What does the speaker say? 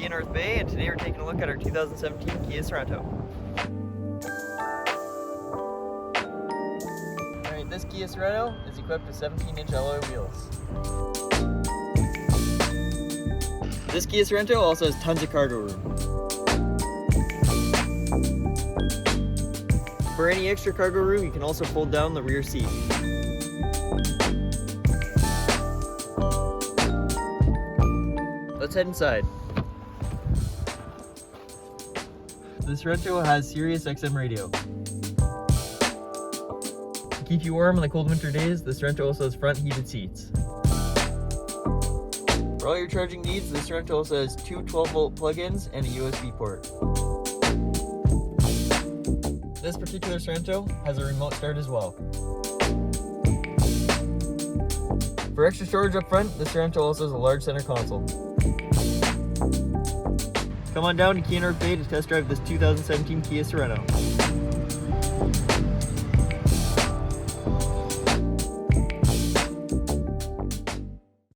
Kia North Bay, and today we're taking a look at our 2017 Kia Sorento. Alright, this Kia Sorento is equipped with 17-inch alloy wheels. This Kia Sorento also has tons of cargo room. For any extra cargo room, you can also fold down the rear seat. Let's head inside. This Sorento has Sirius XM radio. To keep you warm on the cold winter days, this Sorento also has front heated seats. For all your charging needs, this Sorento also has two 12-volt plug-ins and a USB port. This particular Sorento has a remote start as well. For extra storage up front, this Sorento also has a large center console. Come on down to Kia North Bay to test drive this 2017 Kia Sorento.